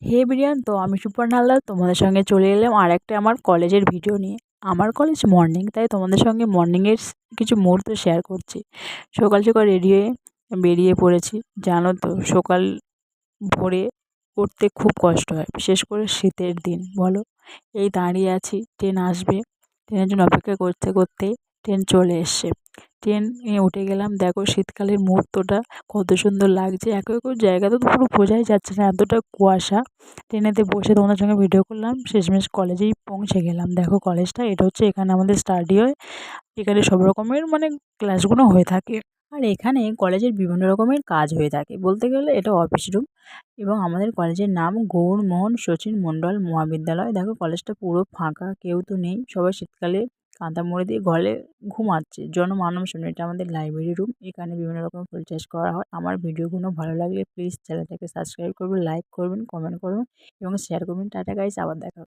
হে বিরিয়ান, তো আমি সুপর্ণা হালদার তোমাদের সঙ্গে চলে এলাম আর একটা আমার কলেজের ভিডিও নিয়ে। আমার কলেজ মর্নিং, তাই তোমাদের সঙ্গে মর্নিংয়ের কিছু মুহূর্ত শেয়ার করছি। সকাল সকাল রেডি হয়ে বেরিয়ে পড়েছি। জানো তো, সকাল ভোরে উঠতে খুব কষ্ট হয়, বিশেষ করে শীতের দিন বলো। এই দাঁড়িয়ে আছি, ট্রেন আসবে, ট্রেনের জন্য অপেক্ষা করতে করতে ট্রেন চলে এসছে। ট্রেনে উঠে গেলাম। দেখো শীতকালের মুহূর্তটা কত সুন্দর লাগছে। এক এক জায়গা তো পুরো বোঝাই যাচ্ছে না, এতটা কুয়াশা। ট্রেনেতে বসে তোমাদের সঙ্গে ভিডিও করলাম, শেষমেশ কলেজেই পৌঁছে গেলাম। দেখো কলেজটা, এটা হচ্ছে এখানে আমাদের স্টাডি হয়। এখানে সব রকমের ক্লাসগুলো হয়ে থাকে। আর এখানে কলেজের বিভিন্ন রকমের কাজ হয়ে থাকে, বলতে গেলে এটা অফিস রুম। এবং আমাদের কলেজের নাম গৌরমোহন শচীন মণ্ডল মহাবিদ্যালয়। দেখো কলেজটা পুরো ফাঁকা, কেউ তো নেই, সবাই শীতকালে কাঁথা মুড়ি দিয়ে ঘরে ঘুমাচ্ছে, জনমানব শূন্য। এটা আমাদের লাইব্রেরি রুম, এখানে বিভিন্ন রকমের ফুল চাষ করা হয়। আমার ভিডিওগুলো ভালো লাগলে প্লিজ চ্যানেলটাকে সাবস্ক্রাইব করবেন, লাইক করবেন, কমেন্ট করবেন এবং শেয়ার করবেন। টাটা গাইস, আবার দেখা হবে।